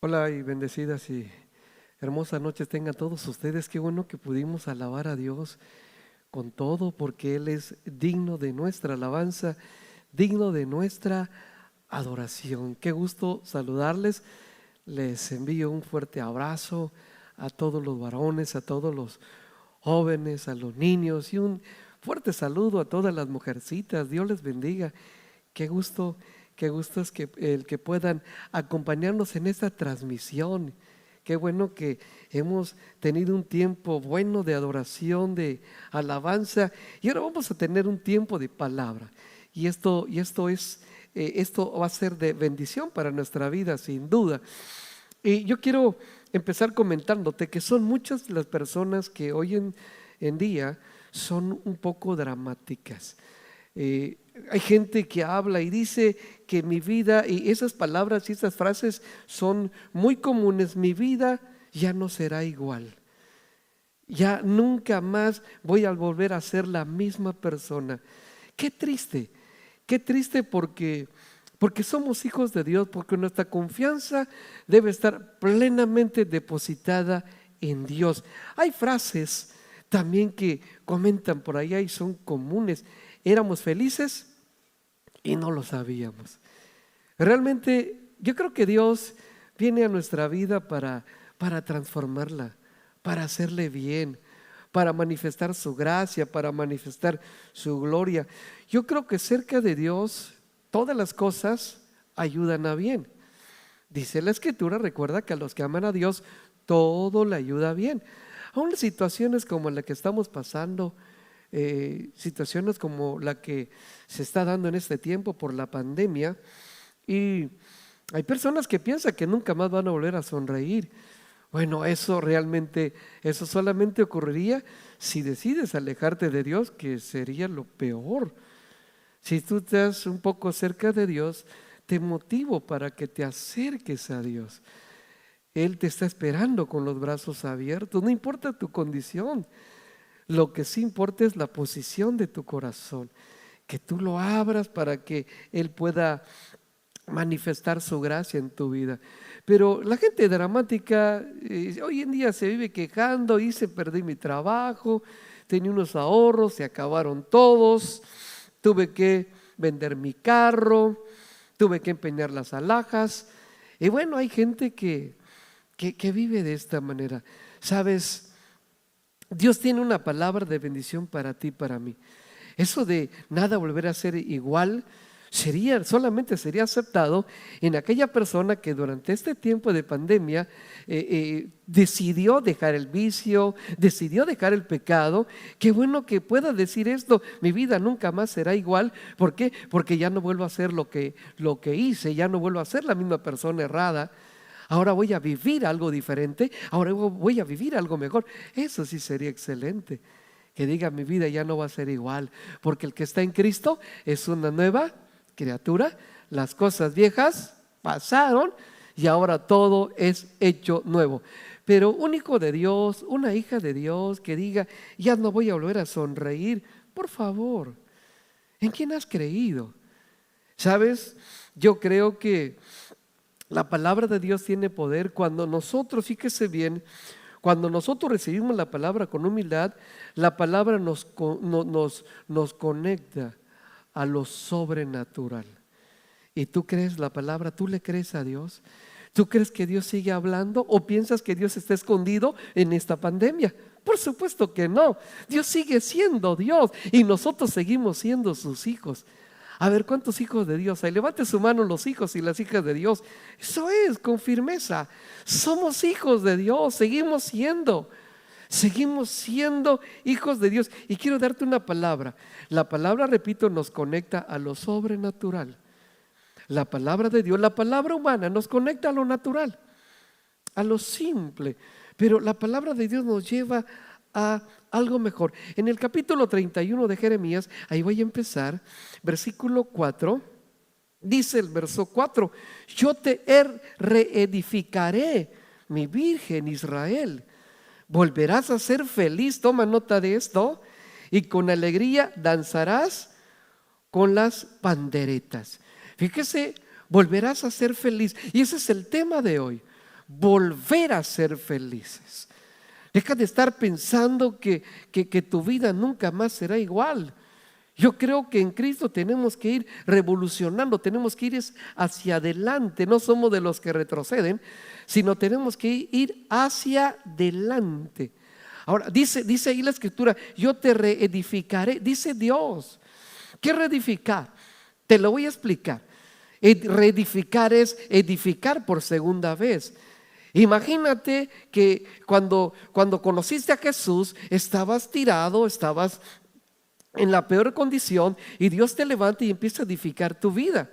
Hola y bendecidas y hermosas noches tengan todos ustedes. Qué bueno que pudimos alabar a Dios con todo, porque Él es digno de nuestra alabanza, digno de nuestra adoración. Qué gusto saludarles. Les envío un fuerte abrazo a todos los varones, a todos los jóvenes, a los niños, y un fuerte saludo a todas las mujercitas. Dios les bendiga. Qué gusto, qué gusto es que el que puedan acompañarnos en esta transmisión. Qué bueno que hemos tenido un tiempo bueno de adoración, de alabanza, y ahora vamos a tener un tiempo de palabra. Esto va a ser de bendición para nuestra vida, sin duda. Y yo quiero empezar comentándote que son muchas las personas que hoy en día son un poco dramáticas. Hay gente que habla y dice que mi vida, y esas palabras y esas frases son muy comunes: mi vida ya no será igual, ya nunca más voy a volver a ser la misma persona. Qué triste porque somos hijos de Dios, porque nuestra confianza debe estar plenamente depositada en Dios. Hay frases también que comentan por allá y son comunes: éramos felices y no lo sabíamos. Realmente yo creo que Dios viene a nuestra vida para transformarla, para hacerle bien, para manifestar su gracia, para manifestar su gloria. Yo creo que cerca de Dios todas las cosas ayudan a bien. Dice la Escritura, recuerda que a los que aman a Dios todo le ayuda bien. Aún las situaciones como la que estamos pasando, situaciones como la que se está dando en este tiempo por la pandemia, y hay personas que piensan que nunca más van a volver a sonreír. Bueno, eso solamente ocurriría si decides alejarte de Dios, que sería lo peor. Si tú estás un poco cerca de Dios, te motivo para que te acerques a Dios. Él te está esperando con los brazos abiertos, no importa tu condición. Lo que sí importa es la posición de tu corazón, que tú lo abras para que Él pueda manifestar su gracia en tu vida. Pero la gente dramática hoy en día se vive quejando: hice, perdí mi trabajo, tenía unos ahorros, se acabaron todos, tuve que vender mi carro, tuve que empeñar las alhajas. Y bueno, hay gente que vive de esta manera. Sabes, Dios tiene una palabra de bendición para ti, para mí. Eso de nada volver a ser igual solamente sería aceptado en aquella persona que durante este tiempo de pandemia decidió dejar el vicio, decidió dejar el pecado. Qué bueno que pueda decir esto: mi vida nunca más será igual. ¿Por qué? Porque ya no vuelvo a hacer lo que hice, ya no vuelvo a ser la misma persona errada. Ahora voy a vivir algo diferente, ahora voy a vivir algo mejor. Eso sí sería excelente, que diga: mi vida ya no va a ser igual, porque el que está en Cristo es una nueva criatura. Las cosas viejas pasaron y ahora todo es hecho nuevo. Pero un hijo de Dios, una hija de Dios que diga: ya no voy a volver a sonreír, por favor, ¿en quién has creído? ¿Sabes? Yo creo que la palabra de Dios tiene poder cuando nosotros, fíjese bien, cuando nosotros recibimos la palabra con humildad. La palabra nos conecta a lo sobrenatural. ¿Y tú crees la palabra? ¿Tú le crees a Dios? ¿Tú crees que Dios sigue hablando o piensas que Dios está escondido en esta pandemia? Por supuesto que no. Dios sigue siendo Dios y nosotros seguimos siendo sus hijos. A ver, ¿cuántos hijos de Dios hay? Levante su mano los hijos y las hijas de Dios. Eso es, con firmeza. Somos hijos de Dios, seguimos siendo hijos de Dios. Y quiero darte una palabra. La palabra, repito, nos conecta a lo sobrenatural. La palabra de Dios, la palabra humana nos conecta a lo natural, a lo simple. Pero la palabra de Dios nos lleva a algo mejor. En el capítulo 31 de Jeremías, ahí voy a empezar, versículo 4, dice el verso 4: yo te reedificaré, mi virgen Israel. Volverás a ser feliz, toma nota de esto, y con alegría danzarás con las panderetas. Fíjese, volverás a ser feliz. Y ese es el tema de hoy. volver a ser felices. Deja de estar pensando que tu vida nunca más será igual. Yo creo que en Cristo tenemos que ir revolucionando, tenemos que ir hacia adelante. No somos de los que retroceden, sino tenemos que ir hacia adelante. Ahora, dice ahí la Escritura, yo te reedificaré, dice Dios. ¿Qué reedificar? Te lo voy a explicar. Reedificar es edificar por segunda vez. Imagínate que cuando conociste a Jesús, estabas tirado, estabas en la peor condición, y Dios te levanta y empieza a edificar tu vida.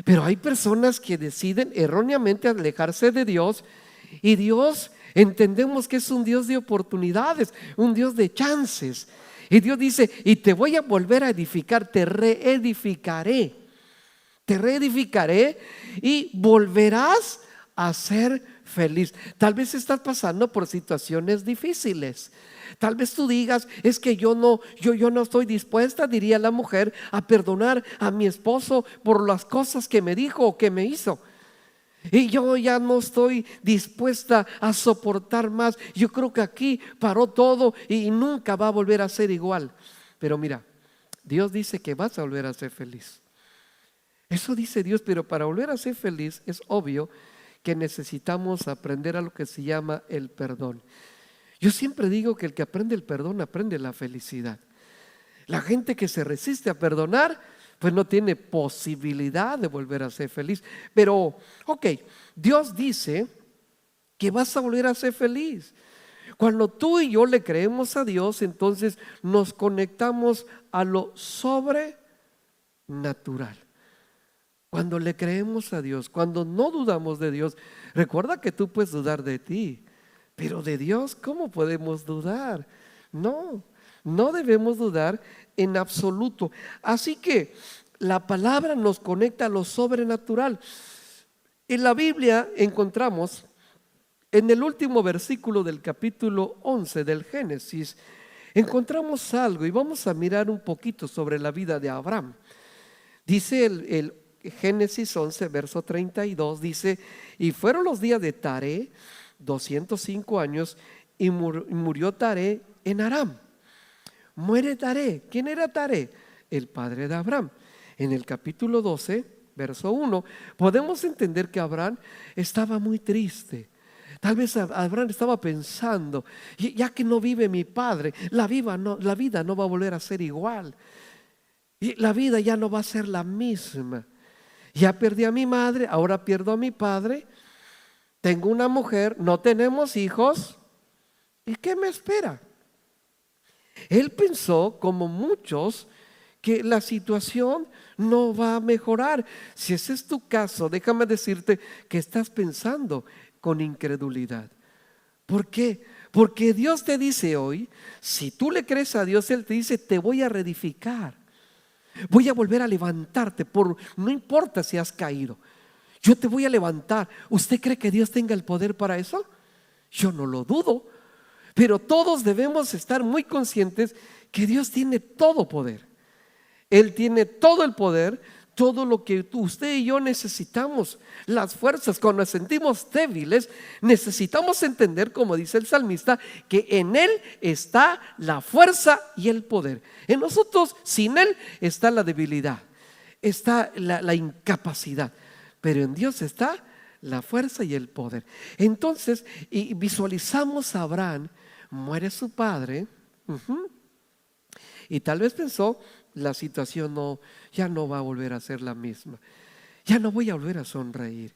Pero hay personas que deciden erróneamente alejarse de Dios, y Dios entendemos que es un Dios de oportunidades, un Dios de chances. Y Dios dice, y te voy a volver a edificar, te reedificaré y volverás a ser feliz. Tal vez estás pasando por situaciones difíciles. Tal vez tú digas, es que yo no estoy dispuesta, diría la mujer, a perdonar a mi esposo por las cosas que me dijo o que me hizo. Y yo ya no estoy dispuesta a soportar más. Yo creo que aquí paró todo y nunca va a volver a ser igual. Pero mira, Dios dice que vas a volver a ser feliz. Eso dice Dios, pero para volver a ser feliz es obvio que necesitamos aprender a lo que se llama el perdón. Yo siempre digo que el que aprende el perdón aprende la felicidad. La gente que se resiste a perdonar, pues no tiene posibilidad de volver a ser feliz. Pero, Dios dice que vas a volver a ser feliz. Cuando tú y yo le creemos a Dios, entonces nos conectamos a lo sobrenatural. Cuando le creemos a Dios, cuando no dudamos de Dios, recuerda que tú puedes dudar de ti, pero de Dios, ¿cómo podemos dudar? No debemos dudar en absoluto. Así que la palabra nos conecta a lo sobrenatural. En la Biblia encontramos en el último versículo del capítulo 11 del Génesis, encontramos algo y vamos a mirar un poquito sobre la vida de Abraham. Dice el Génesis 11, verso 32, dice, y fueron los días de Taré, 205 años, y murió Taré en Aram. Muere Taré. ¿Quién era Taré? El padre de Abraham. En el capítulo 12, verso 1, podemos entender que Abraham estaba muy triste. Tal vez Abraham estaba pensando, ya que no vive mi padre, la vida no va a volver a ser igual. Y la vida ya no va a ser la misma. Ya perdí a mi madre, ahora pierdo a mi padre. Tengo una mujer, no tenemos hijos. ¿Y qué me espera? Él pensó, como muchos, que la situación no va a mejorar. Si ese es tu caso, déjame decirte que estás pensando con incredulidad. ¿Por qué? Porque Dios te dice hoy, si tú le crees a Dios, Él te dice, te voy a reedificar. Voy a volver a levantarte, no importa si has caído. Yo te voy a levantar. ¿Usted cree que Dios tenga el poder para eso? Yo no lo dudo. Pero todos debemos estar muy conscientes que Dios tiene todo poder. Él tiene todo el poder, todo lo que usted y yo necesitamos. Las fuerzas, cuando nos sentimos débiles, necesitamos entender, como dice el salmista, que en Él está la fuerza y el poder. En nosotros, sin Él, está la debilidad, está la incapacidad. Pero en Dios está la fuerza y el poder. Entonces, y visualizamos a Abraham, muere su padre, y tal vez pensó, la situación ya no va a volver a ser la misma. Ya no voy a volver a sonreír.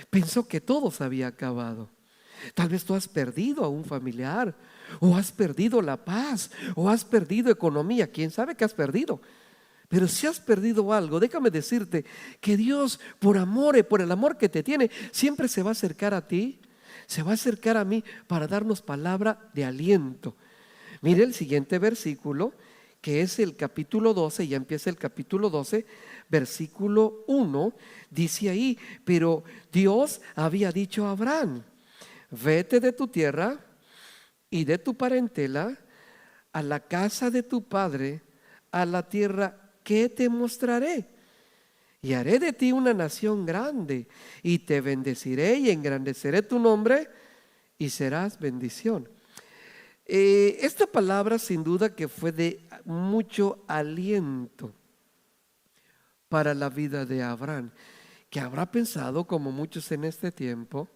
Pensó que todo se había acabado. Tal vez tú has perdido a un familiar, o has perdido la paz, o has perdido economía. ¿Quién sabe qué has perdido? Pero si has perdido algo, déjame decirte que Dios, por el amor que te tiene, siempre se va a acercar a ti, se va a acercar a mí para darnos palabra de aliento. Mire el siguiente versículo, que es el capítulo 12, ya empieza el capítulo 12, versículo 1, dice ahí, pero Dios había dicho a Abraham, vete de tu tierra y de tu parentela a la casa de tu padre, a la tierra que te mostraré. y haré de ti una nación grande, y te bendeciré y engrandeceré tu nombre, y serás bendición. Esta palabra sin duda que fue de mucho aliento para la vida de Abraham, que habrá pensado, como muchos en este tiempo,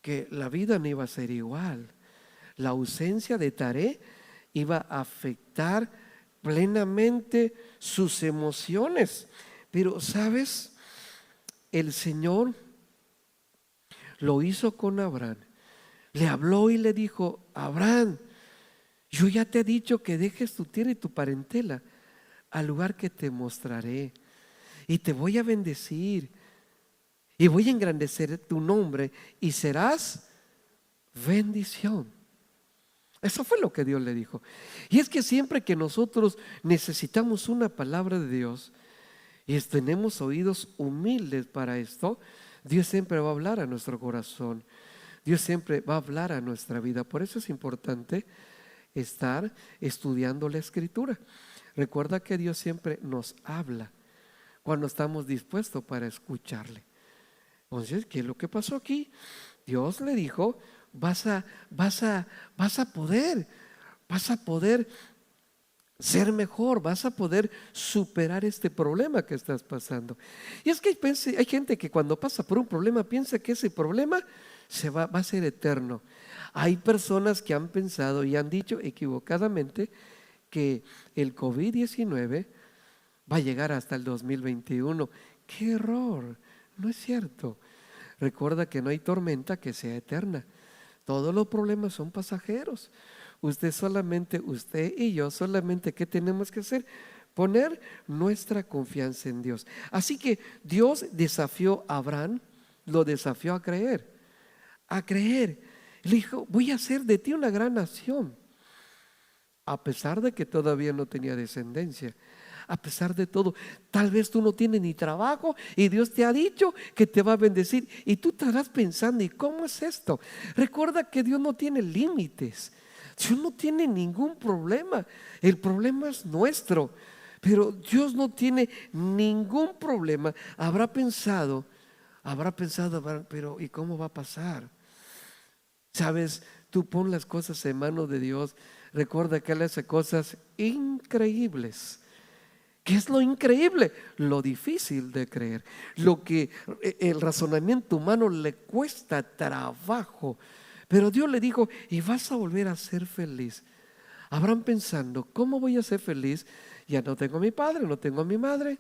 que la vida no iba a ser igual. La ausencia de Taré iba a afectar plenamente sus emociones. Pero, ¿sabes? El Señor lo hizo con Abraham. Le habló y le dijo: Abraham, yo ya te he dicho que dejes tu tierra y tu parentela al lugar que te mostraré, y te voy a bendecir y voy a engrandecer tu nombre y serás bendición. Eso fue lo que Dios le dijo. Y es que siempre que nosotros necesitamos una palabra de Dios y tenemos oídos humildes para esto, Dios siempre va a hablar a nuestro corazón. Dios siempre va a hablar a nuestra vida. Por eso es importante estar estudiando la Escritura. Recuerda que Dios siempre nos habla cuando estamos dispuestos para escucharle. Entonces, ¿qué es lo que pasó aquí? Dios le dijo: vas a poder ser mejor, vas a poder superar este problema que estás pasando. Y es que hay gente que cuando pasa por un problema piensa que ese problema va a ser eterno. Hay personas que han pensado y han dicho equivocadamente que el COVID-19 va a llegar hasta el 2021. ¡Qué error! No es cierto. Recuerda que no hay tormenta que sea eterna. Todos los problemas son pasajeros. Usted y yo solamente, ¿qué tenemos que hacer? Poner nuestra confianza en Dios. Así que Dios desafió a Abraham, lo desafió a creer. Le dijo: voy a hacer de ti una gran nación. A pesar de que todavía no tenía descendencia, a pesar de todo, tal vez tú no tienes ni trabajo y Dios te ha dicho que te va a bendecir, y tú estarás pensando: ¿y cómo es esto? Recuerda que Dios no tiene límites. Dios no tiene ningún problema. El problema es nuestro, pero Dios no tiene ningún problema. Habrá pensado, pero ¿y cómo va a pasar? Sabes, tú pon las cosas en manos de Dios. Recuerda que Él hace cosas increíbles. ¿Qué es lo increíble? Lo difícil de creer, lo que el razonamiento humano le cuesta trabajo. Pero Dios le dijo: y vas a volver a ser feliz. Abraham pensando: ¿cómo voy a ser feliz? Ya no tengo a mi padre, no tengo a mi madre.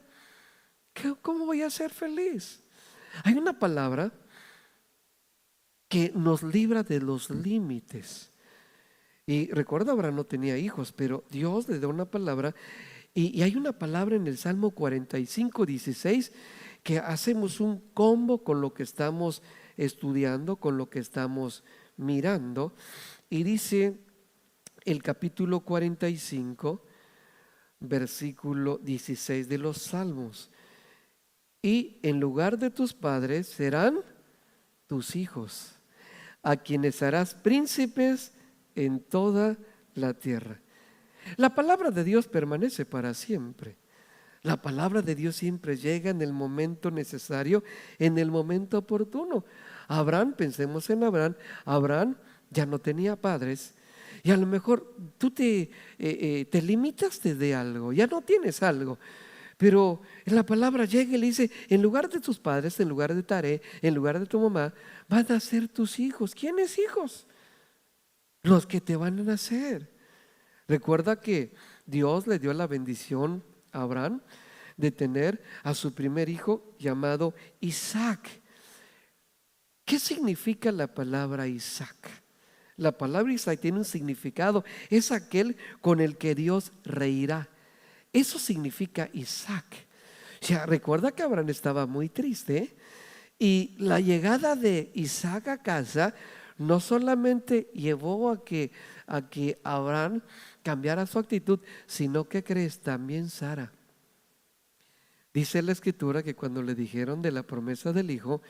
¿Cómo voy a ser feliz? Hay una palabra que nos libra de los límites. Y recuerda, Abraham no tenía hijos, pero Dios le da una palabra. Y hay una palabra en el Salmo 45:16 que hacemos un combo con lo que estamos estudiando, con lo que estamos mirando. Y dice el capítulo 45, versículo 16 de los Salmos: y en lugar de tus padres serán tus hijos, a quienes harás príncipes en toda la tierra. La palabra de Dios permanece para siempre. La palabra de Dios siempre llega en el momento necesario, en el momento oportuno. Abraham, pensemos en Abraham. Abraham ya no tenía padres, y a lo mejor tú te limitaste de algo, ya no tienes algo. Pero en la palabra llega y le dice: en lugar de tus padres, en lugar de Taré, en lugar de tu mamá, van a ser tus hijos. ¿Quiénes hijos? Los que te van a nacer. Recuerda que Dios le dio la bendición a Abraham de tener a su primer hijo llamado Isaac. ¿Qué significa la palabra Isaac? La palabra Isaac tiene un significado: es aquel con el que Dios reirá. Eso significa Isaac. O sea, recuerda que Abraham estaba muy triste, y la llegada de Isaac a casa no solamente llevó a que Abraham cambiara su actitud, sino que crees también Sara. Dice la escritura que cuando le dijeron de la promesa del hijo,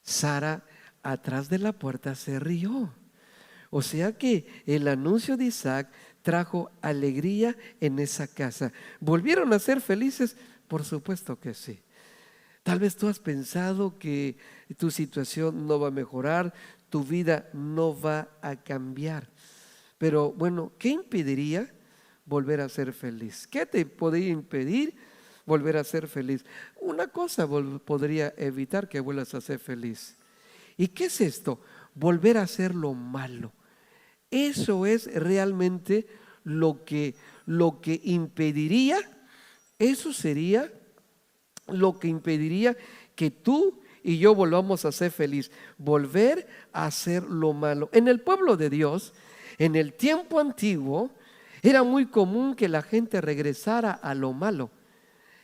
Sara atrás de la puerta se rió. O sea que el anuncio de Isaac trajo alegría en esa casa. ¿Volvieron a ser felices? Por supuesto que sí. Tal vez tú has pensado que tu situación no va a mejorar, tu vida no va a cambiar. Pero bueno, ¿qué impediría volver a ser feliz? ¿Qué te podría impedir volver a ser feliz? Una cosa podría evitar que vuelvas a ser feliz. ¿Y qué es esto? Volver a hacer lo malo. Eso es realmente lo que impediría, eso sería lo que impediría que tú y yo volvamos a ser feliz, volver a hacer lo malo. En el pueblo de Dios, en el tiempo antiguo, era muy común que la gente regresara a lo malo.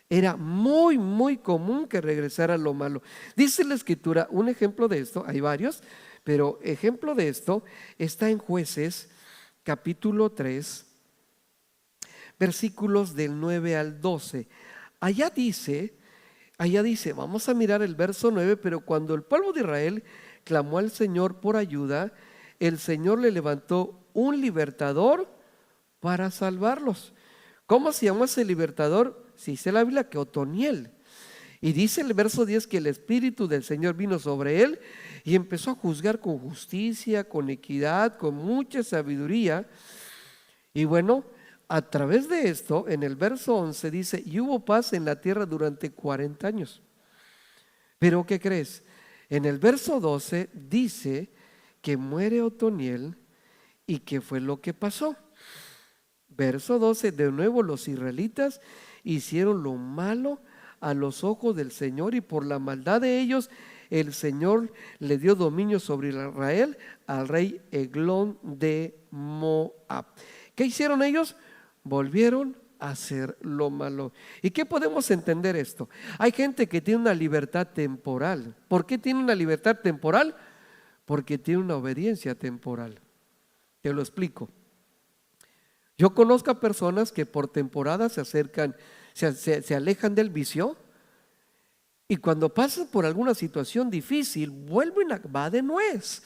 Era muy, muy común que regresara a lo malo. Dice la Escritura, un ejemplo de esto, hay varios, pero ejemplo de esto está en Jueces, capítulo 3, versículos del 9 al 12. Allá dice, vamos a mirar el verso 9, pero cuando el pueblo de Israel clamó al Señor por ayuda, el Señor le levantó un libertador para salvarlos. ¿Cómo se llama ese libertador? Si dice la Biblia que Otoniel. Y dice el verso 10 que el Espíritu del Señor vino sobre él y empezó a juzgar con justicia, con equidad, con mucha sabiduría. Y bueno, a través de esto, en el verso 11 dice, y hubo paz en la tierra durante 40 años. Pero ¿qué crees? En el verso 12 dice que muere Otoniel y ¿qué fue lo que pasó? Verso 12, de nuevo los israelitas hicieron lo malo a los ojos del Señor y por la maldad de ellos el Señor le dio dominio sobre Israel al rey Eglón de Moab. ¿Qué hicieron ellos? Volvieron a hacer lo malo. ¿Y qué podemos entender esto? Hay gente que tiene una libertad temporal. ¿Por qué tiene una libertad temporal? Porque tiene una obediencia temporal. Te lo explico. Yo conozco a personas que por temporada se acercan, se alejan del vicio y cuando pasan por alguna situación difícil vuelven a va de nuez.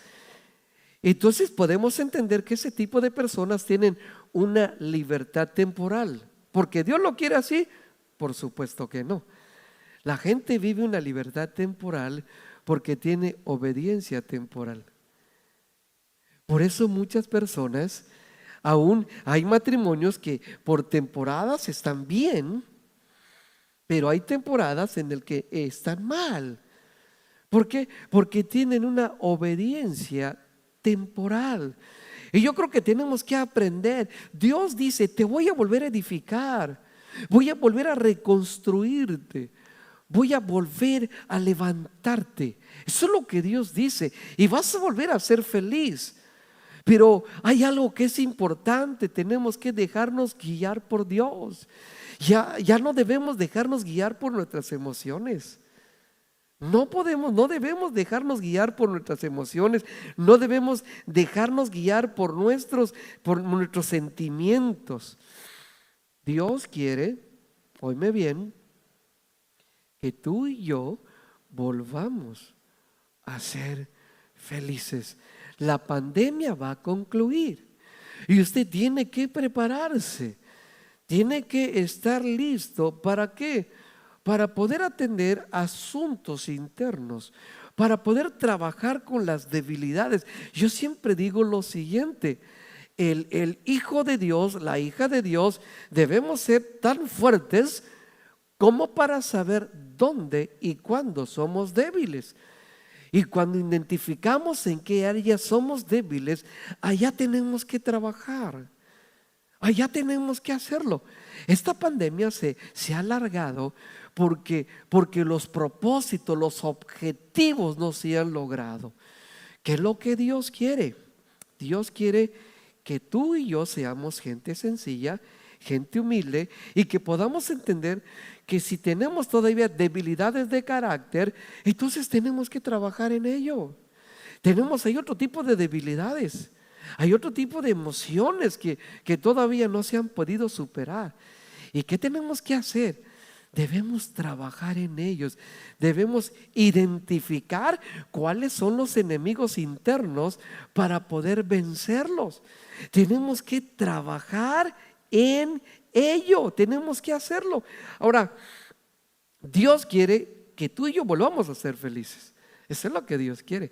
Entonces podemos entender que ese tipo de personas tienen una libertad temporal. ¿Porque Dios lo quiere así? Por supuesto que no. La gente vive una libertad temporal porque tiene obediencia temporal. Por eso muchas personas, aún hay matrimonios que por temporadas están bien, pero hay temporadas en las que están mal. ¿Por qué? Porque tienen una obediencia temporal. Y yo creo que tenemos que aprender. Dios dice, te voy a volver a edificar, voy a volver a reconstruirte, voy a volver a levantarte. Eso es lo que Dios dice. Y vas a volver a ser feliz. Pero hay algo que es importante, tenemos que dejarnos guiar por Dios. Ya no debemos dejarnos guiar por nuestras emociones. No debemos dejarnos guiar por nuestras emociones, no debemos dejarnos guiar por nuestros sentimientos. Dios quiere, óyeme bien, que tú y yo volvamos a ser felices. La pandemia va a concluir y usted tiene que prepararse, tiene que estar listo. ¿Para qué? Para poder atender asuntos internos, para poder trabajar con las debilidades. Yo siempre digo lo siguiente, el hijo de Dios, la hija de Dios, debemos ser tan fuertes como para saber dónde y cuándo somos débiles. Y cuando identificamos en qué área somos débiles, allá tenemos que trabajar. Allá tenemos que hacerlo. Esta pandemia se ha alargado porque los propósitos, los objetivos no se han logrado. ¿Qué es lo que Dios quiere? Dios quiere que tú y yo seamos gente sencilla, gente humilde y que podamos entender que si tenemos todavía debilidades de carácter, entonces tenemos que trabajar en ello. Hay otro tipo de debilidades. Hay otro tipo de emociones que todavía no se han podido superar. ¿Y qué tenemos que hacer? Debemos trabajar en ellos. Debemos identificar cuáles son los enemigos internos para poder vencerlos. Tenemos que trabajar en ello. Tenemos que hacerlo. Ahora, Dios quiere que tú y yo volvamos a ser felices. Eso es lo que Dios quiere.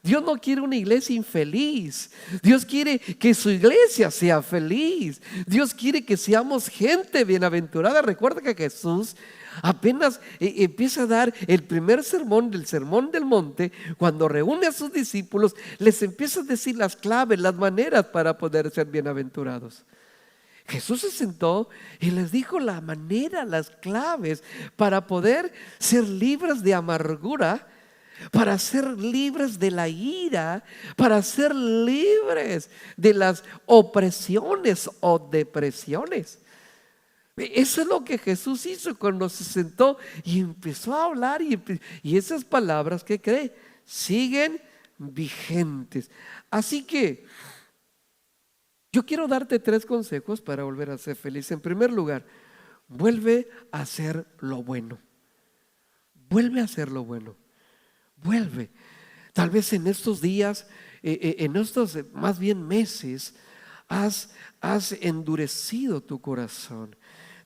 Dios no quiere una iglesia infeliz. Dios quiere que su iglesia sea feliz. Dios quiere que seamos gente bienaventurada. Recuerda que Jesús apenas empieza a dar el primer sermón del Sermón del Monte. Cuando reúne a sus discípulos, les empieza a decir las claves, las maneras para poder ser bienaventurados. Jesús se sentó y les dijo la manera, las claves para poder ser libres de amargura, para ser libres de la ira, para ser libres de las opresiones o depresiones. Eso es lo que Jesús hizo cuando se sentó y empezó a hablar, y esas palabras, ¿qué cree? Siguen vigentes. Así que yo quiero darte 3 consejos para volver a ser feliz. En primer lugar, vuelve a hacer lo bueno. Vuelve a hacer lo bueno. Vuelve. Tal vez en estos días, en estos más bien meses, has endurecido tu corazón.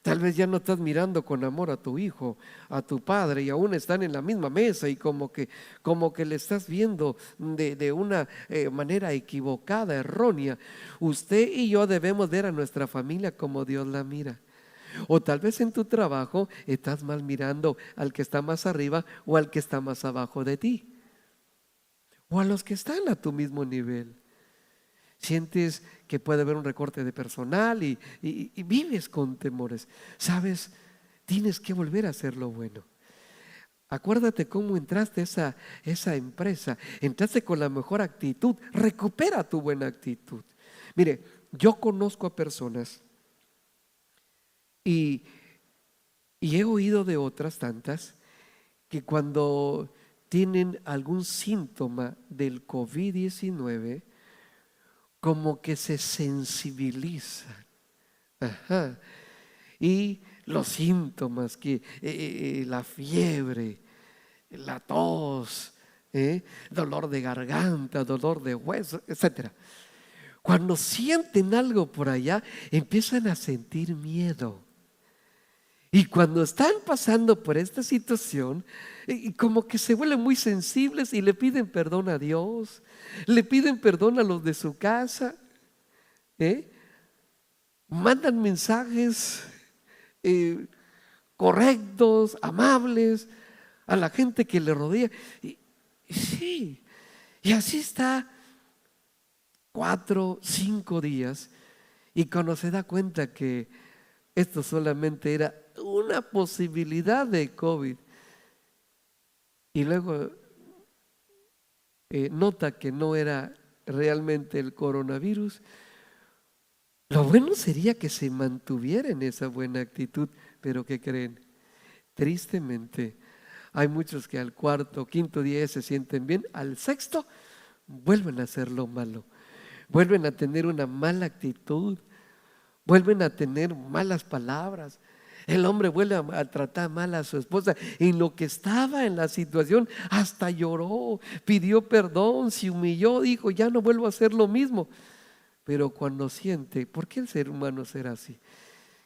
Tal vez ya no estás mirando con amor a tu hijo, a tu padre, y aún están en la misma mesa y como que le estás viendo de una manera equivocada, errónea. Usted y yo debemos ver a nuestra familia como Dios la mira. O tal vez en tu trabajo estás mal mirando al que está más arriba o al que está más abajo de ti, o a los que están a tu mismo nivel. Sientes que puede haber un recorte de personal y vives con temores. Sabes, tienes que volver a hacer lo bueno. Acuérdate cómo entraste a esa empresa. Entraste con la mejor actitud. Recupera tu buena actitud. Mire, yo conozco a personas y he oído de otras tantas que cuando tienen algún síntoma del COVID-19, como que se sensibilizan. Ajá. Y los síntomas, que la fiebre, la tos, dolor de garganta, dolor de hueso, etcétera. Cuando sienten algo por allá, empiezan a sentir miedo. Y cuando están pasando por esta situación, como que se vuelven muy sensibles y le piden perdón a Dios, le piden perdón a los de su casa, mandan mensajes correctos, amables a la gente que le rodea. Y sí, y así está 4, 5 días, y cuando se da cuenta que esto solamente era una posibilidad de COVID, y luego nota que no era realmente el coronavirus, lo bueno sería que se mantuviera en esa buena actitud. Pero ¿qué creen? Tristemente, hay muchos que al 4º, 5º día se sienten bien, al 6º vuelven a hacer lo malo, vuelven a tener una mala actitud, vuelven a tener malas palabras. El hombre vuelve a tratar mal a su esposa. En lo que estaba en la situación, hasta lloró, pidió perdón, se humilló, dijo, ya no vuelvo a hacer lo mismo. Pero cuando siente, ¿por qué el ser humano será así?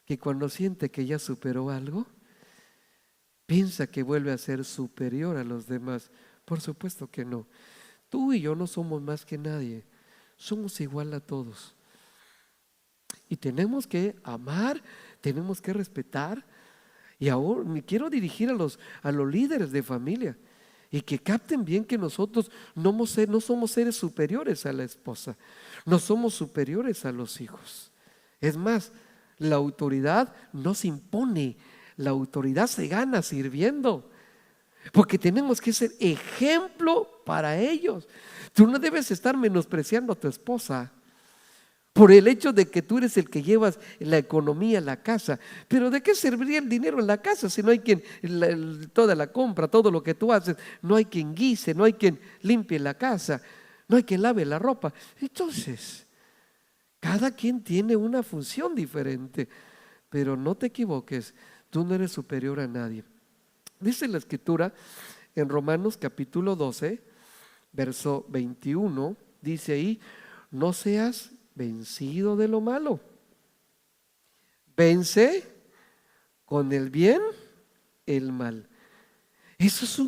Que cuando siente que ya superó algo, piensa que vuelve a ser superior a los demás. Por supuesto que no. Tú y yo no somos más que nadie. Somos igual a todos. Y tenemos que amar, tenemos que respetar. Y ahora me quiero dirigir a los líderes de familia, y que capten bien que nosotros no somos seres superiores a la esposa, no somos superiores a los hijos. Es más, la autoridad no se impone, la autoridad se gana sirviendo, porque tenemos que ser ejemplo para ellos. Tú no debes estar menospreciando a tu esposa por el hecho de que tú eres el que llevas la economía a la casa. Pero ¿de qué serviría el dinero en la casa si no hay quien, toda la compra, todo lo que tú haces, no hay quien guise, no hay quien limpie la casa, no hay quien lave la ropa? Entonces, cada quien tiene una función diferente, pero no te equivoques, tú no eres superior a nadie. Dice la Escritura en Romanos capítulo 12, verso 21, dice ahí, no seas vencido de lo malo, vence con el bien el mal. Eso es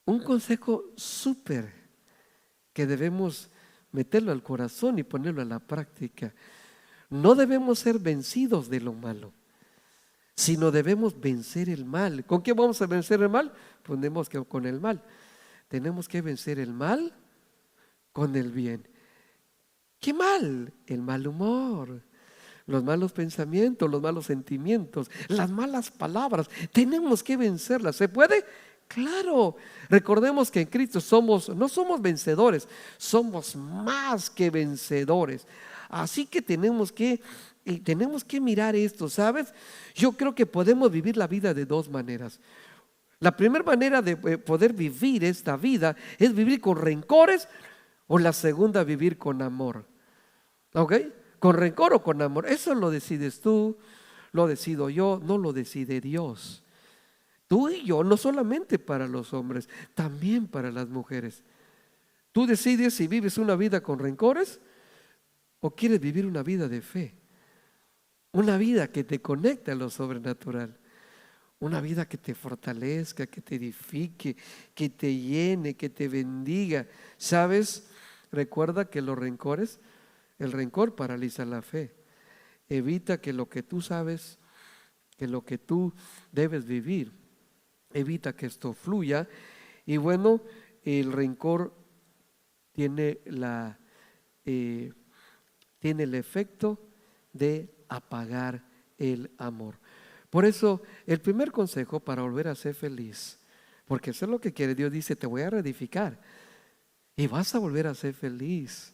un consejo súper que debemos meterlo al corazón y ponerlo a la práctica. No debemos ser vencidos de lo malo, sino debemos vencer el mal. ¿Con qué vamos a vencer el mal? Ponemos que con el mal. Tenemos que vencer el mal con el bien. ¿Qué mal? El mal humor, los malos pensamientos, los malos sentimientos, las malas palabras. Tenemos que vencerlas. ¿Se puede? Claro. Recordemos que en Cristo no somos vencedores, somos más que vencedores. Así que tenemos que mirar esto, ¿sabes? Yo creo que podemos vivir la vida de dos maneras. La primera manera de poder vivir esta vida es vivir con rencores, o la segunda, vivir con amor. ¿Ok? Con rencor o con amor. Eso lo decides tú, lo decido yo, no lo decide Dios. Tú y yo, no solamente para los hombres, también para las mujeres. Tú decides si vives una vida con rencores o quieres vivir una vida de fe. Una vida que te conecte a lo sobrenatural. Una vida que te fortalezca, que te edifique, que te llene, que te bendiga. ¿Sabes? Recuerda que el rencor paraliza la fe. Evita que lo que tú sabes, que lo que tú debes vivir, evita que esto fluya. Y bueno, el rencor tiene el efecto de apagar el amor. Por eso, el primer consejo para volver a ser feliz, porque eso es lo que quiere Dios, dice: te voy a reedificar y vas a volver a ser feliz.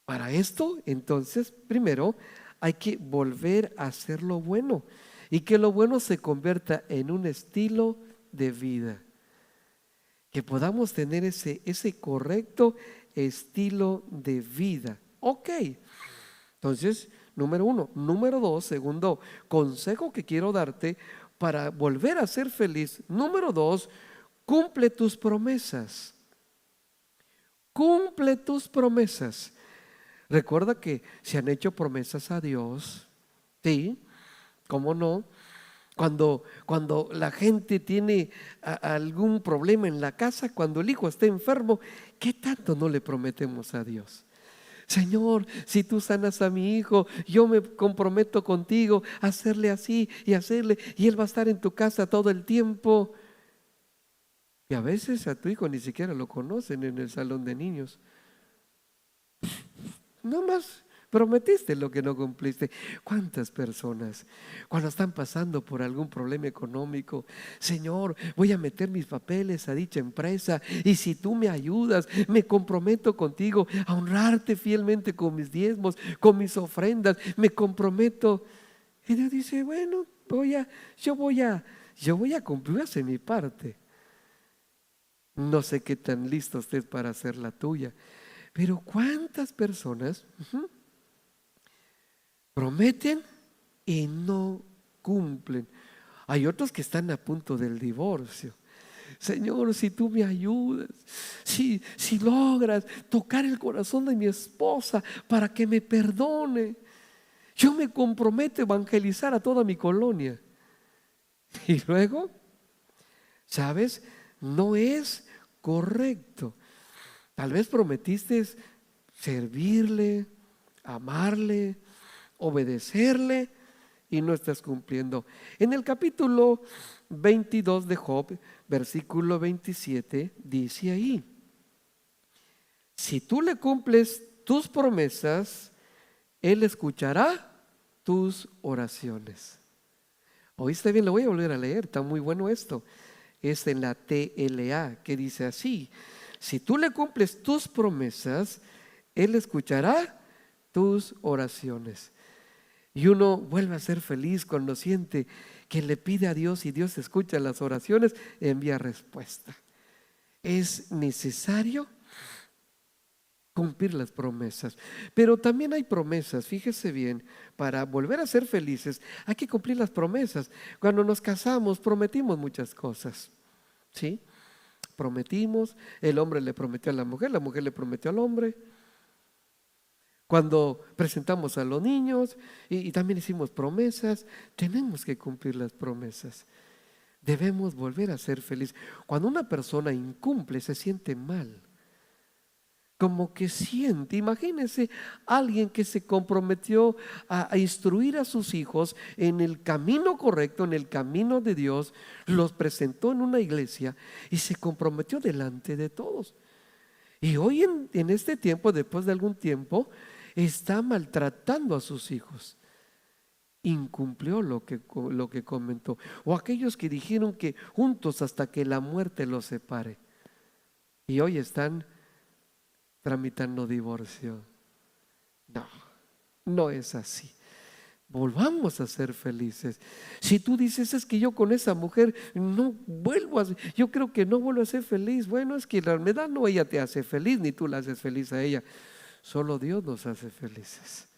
Para esto, entonces, primero hay que volver a hacer lo bueno y que lo bueno se convierta en un estilo de vida. Que podamos tener ese correcto estilo de vida. Ok, entonces, número uno. Número dos, segundo consejo que quiero darte para volver a ser feliz. Número dos, cumple tus promesas. Cumple tus promesas. Recuerda que se han hecho promesas a Dios. Sí, ¿cómo no? Cuando la gente tiene algún problema en la casa, cuando el hijo está enfermo, ¿qué tanto no le prometemos a Dios? Señor, si tú sanas a mi hijo, yo me comprometo contigo a hacerle así y hacerle, y él va a estar en tu casa todo el tiempo. Y a veces a tu hijo ni siquiera lo conocen en el salón de niños. No más prometiste lo que no cumpliste. ¿Cuántas personas cuando están pasando por algún problema económico: Señor, voy a meter mis papeles a dicha empresa y si tú me ayudas, me comprometo contigo a honrarte fielmente con mis diezmos, con mis ofrendas, me comprometo? Y Dios dice: bueno, yo voy a cumplir, hacer mi parte. No sé qué tan listo estés para hacer la tuya. Pero ¿cuántas personas prometen y no cumplen? Hay otros que están a punto del divorcio. Señor, si tú me ayudas, si logras tocar el corazón de mi esposa para que me perdone, yo me comprometo a evangelizar a toda mi colonia. Y luego, ¿sabes? No es correcto. Tal vez prometiste servirle, amarle, obedecerle y no estás cumpliendo. En el capítulo 22 de Job, versículo 27, dice ahí: si tú le cumples tus promesas, Él escuchará tus oraciones. ¿Oíste bien? Lo voy a volver a leer, está muy bueno esto. Es en la TLA, que dice así: si tú le cumples tus promesas, Él escuchará tus oraciones. Y uno vuelve a ser feliz cuando siente que le pide a Dios y Dios escucha las oraciones, envía respuesta. Es necesario cumplir las promesas. Pero también hay promesas, fíjese bien, para volver a ser felices hay que cumplir las promesas. Cuando nos casamos prometimos muchas cosas, ¿sí? Prometimos, el hombre le prometió a la mujer le prometió al hombre. Cuando presentamos a los niños y también hicimos promesas, tenemos que cumplir las promesas. Debemos volver a ser felices. Cuando una persona incumple, se siente mal. Como que siente, imagínense alguien que se comprometió a instruir a sus hijos en el camino correcto, en el camino de Dios, los presentó en una iglesia y se comprometió delante de todos. Y hoy en este tiempo, después de algún tiempo, está maltratando a sus hijos. Incumplió lo que comentó. O aquellos que dijeron que juntos hasta que la muerte los separe. Y hoy están tramitando divorcio. No, no es así. Volvamos a ser felices. Si tú dices, es que yo con esa mujer no vuelvo a ser, yo creo que no vuelvo a ser feliz. Bueno, es que la realidad no ella te hace feliz, ni tú la haces feliz a ella. Solo Dios nos hace felices.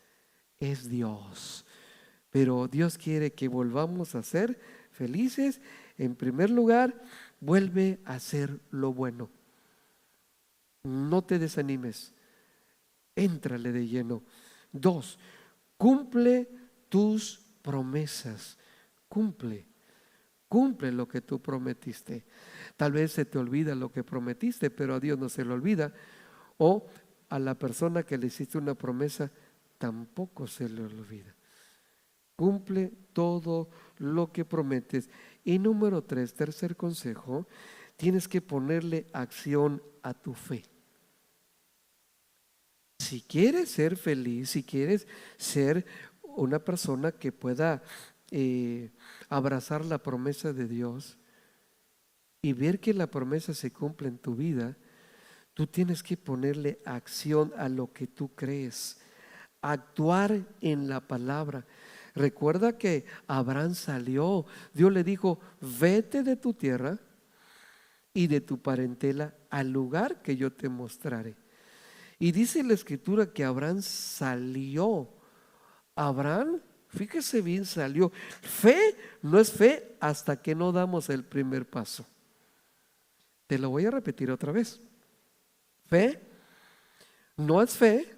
Es Dios. Pero Dios quiere que volvamos a ser felices. En primer lugar, vuelve a hacer lo bueno. No te desanimes. Éntrale de lleno. 2, cumple tus promesas. Cumple lo que tú prometiste. Tal vez se te olvida lo que prometiste, pero a Dios no se le olvida. O a la persona que le hiciste una promesa tampoco se le olvida. Cumple todo lo que prometes. Y número 3, tercer consejo, tienes que ponerle acción a tu fe. Si quieres ser feliz, si quieres ser una persona que pueda abrazar la promesa de Dios y ver que la promesa se cumple en tu vida, tú tienes que ponerle acción a lo que tú crees, actuar en la palabra. Recuerda que Abraham salió, Dios le dijo, vete de tu tierra y de tu parentela al lugar que yo te mostraré. Y dice la escritura que Abraham salió. Abraham, fíjese bien, salió. Fe no es fe hasta que no damos el primer paso. Te lo voy a repetir otra vez. Fe no es fe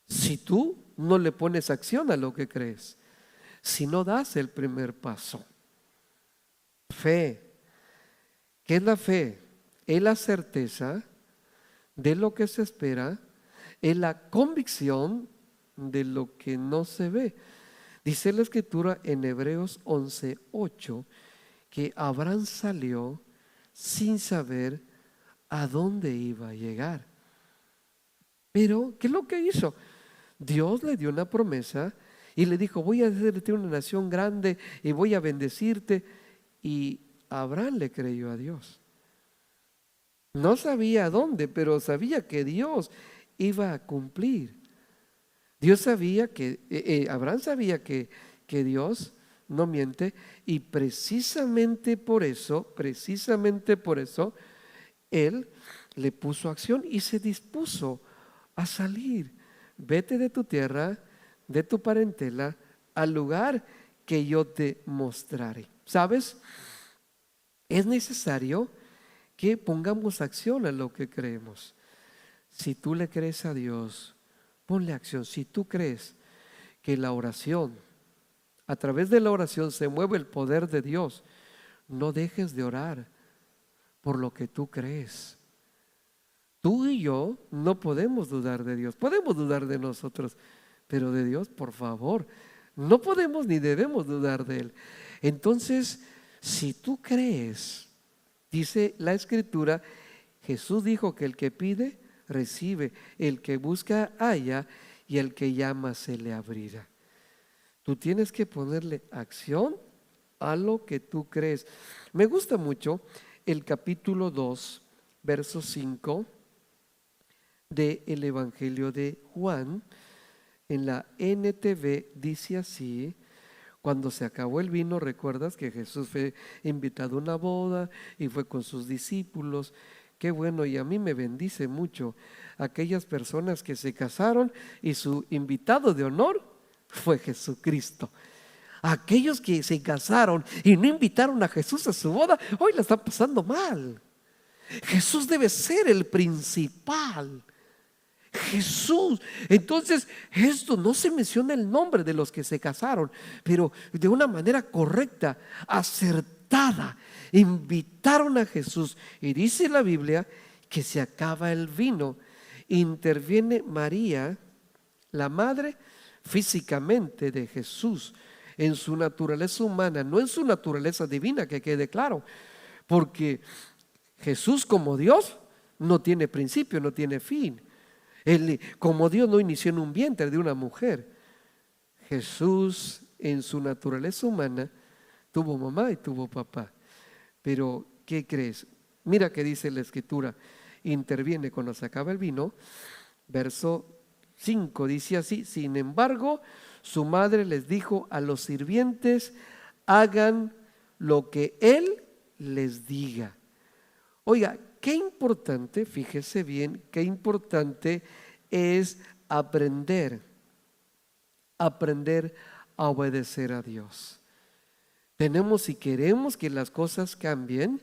si tú no le pones acción a lo que crees, si no das el primer paso. Fe. ¿Qué es la fe? Es la certeza de lo que se espera, es la convicción de lo que no se ve. Dice la escritura en Hebreos 11:8 que Abraham salió sin saber a dónde iba a llegar. Pero, ¿qué es lo que hizo? Dios le dio una promesa y le dijo, voy a hacerte una nación grande y voy a bendecirte. Y Abraham le creyó a Dios. No sabía a dónde, pero sabía que Dios iba a cumplir. Dios sabía que, Abraham sabía que Dios no miente, y precisamente por eso, él le puso acción y se dispuso a salir. Vete de tu tierra, de tu parentela, al lugar que yo te mostraré. ¿Sabes? Es necesario que pongamos acción a lo que creemos. Si tú le crees a Dios, ponle acción. Si tú crees que la oración, a través de la oración se mueve el poder de Dios, no dejes de orar por lo que tú crees. Tú y yo no podemos dudar de Dios, podemos dudar de nosotros, pero de Dios, por favor, no podemos ni debemos dudar de Él. Entonces, si tú crees, dice la Escritura, Jesús dijo que el que pide, recibe, el que busca, halla, y el que llama, se le abrirá. Tú tienes que ponerle acción a lo que tú crees. Me gusta mucho el capítulo 2, verso 5 del Evangelio de Juan. En la NTV dice así: cuando se acabó el vino, recuerdas que Jesús fue invitado a una boda y fue con sus discípulos. Qué bueno, y a mí me bendice mucho aquellas personas que se casaron y su invitado de honor fue Jesucristo. Aquellos que se casaron y no invitaron a Jesús a su boda, hoy la están pasando mal. Jesús debe ser el principal. Jesús. Entonces, esto no se menciona el nombre de los que se casaron, pero de una manera correcta, acertada, invitaron a Jesús. Y dice la Biblia que se acaba el vino. Interviene María, la madre físicamente de Jesús, en su naturaleza humana, no en su naturaleza divina, que quede claro, porque Jesús como Dios no tiene principio, no tiene fin. Él como Dios no inició en un vientre de una mujer. Jesús en su naturaleza humana tuvo mamá y tuvo papá. Pero ¿qué crees? Mira que dice la Escritura, interviene cuando se acaba el vino. Verso 5 dice así: sin embargo, su madre les dijo a los sirvientes: hagan lo que él les diga. Oiga, qué importante, fíjese bien, qué importante es aprender a obedecer a Dios. Tenemos, si queremos que las cosas cambien,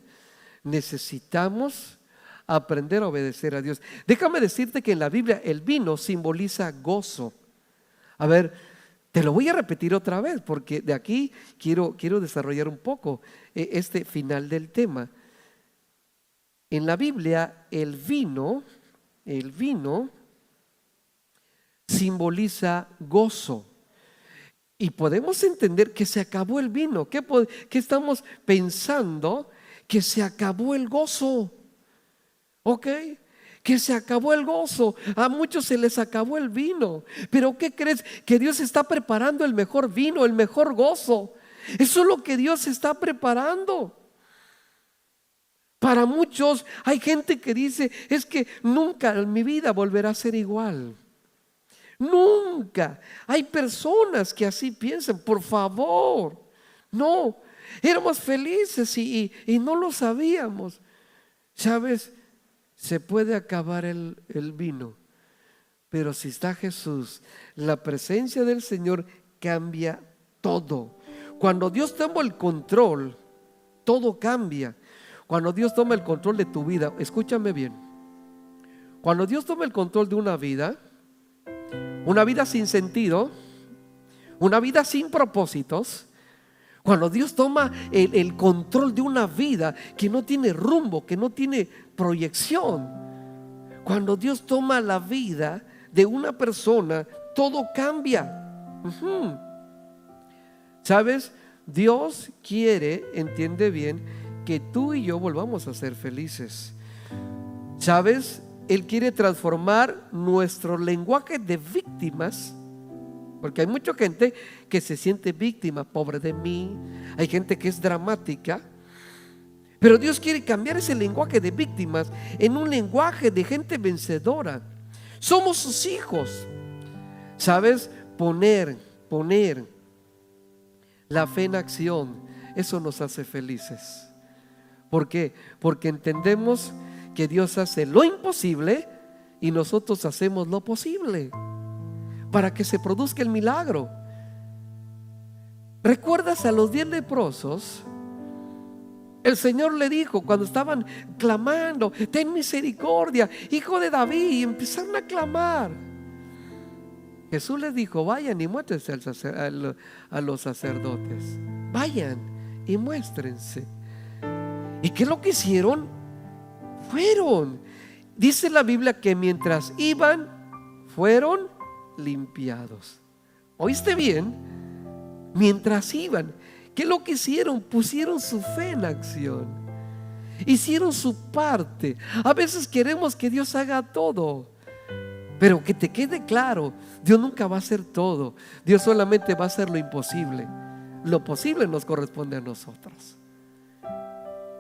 necesitamos aprender a obedecer a Dios. Déjame decirte que en la Biblia el vino simboliza gozo. A ver, te lo voy a repetir otra vez porque de aquí quiero desarrollar un poco este final del tema. En la Biblia el vino simboliza gozo. Y podemos entender que se acabó el vino. ¿Qué estamos pensando? Que se acabó el gozo. ¿Ok? Que se acabó el gozo. A muchos se les acabó el vino. Pero ¿qué crees? Que Dios está preparando el mejor vino, el mejor gozo. Eso es lo que Dios está preparando. Para muchos hay gente que dice: es que nunca en mi vida volverá a ser igual. Nunca. Hay personas que así piensan. Por favor, no. Éramos felices y no lo sabíamos. ¿Sabes? Se puede acabar el vino, pero si está Jesús, la presencia del Señor cambia todo. Cuando Dios toma el control, todo cambia. Cuando Dios toma el control de tu vida, escúchame bien, cuando Dios toma el control de una vida sin sentido, una vida sin propósitos, cuando Dios toma el control de una vida que no tiene rumbo, que no tiene proyección, cuando Dios toma la vida de una persona, todo cambia. ¿Sabes? Dios quiere, entiende bien, que tú y yo volvamos a ser felices. ¿Sabes? Él quiere transformar nuestro lenguaje de víctimas. Porque hay mucha gente que se siente víctima, pobre de mí. Hay gente que es dramática. Pero Dios quiere cambiar ese lenguaje de víctimas en un lenguaje de gente vencedora. Somos sus hijos. ¿Sabes? Poner la fe en acción, eso nos hace felices. ¿Por qué? Porque entendemos que Dios hace lo imposible y nosotros hacemos lo posible para que se produzca el milagro. ¿Recuerdas a los 10 leprosos? El Señor le dijo cuando estaban clamando: ten misericordia, hijo de David, y empezaron a clamar. Jesús les dijo: vayan y muéstrense a los sacerdotes. Vayan y muéstrense. ¿Y qué es lo que hicieron? Fueron. Dice la Biblia que mientras iban, fueron limpiados. ¿Oíste bien? Mientras iban, ¿qué es lo que hicieron? Pusieron su fe en acción. Hicieron su parte. A veces queremos que Dios haga todo, pero que te quede claro, Dios nunca va a hacer todo. Dios solamente va a hacer lo imposible. Lo posible nos corresponde a nosotros.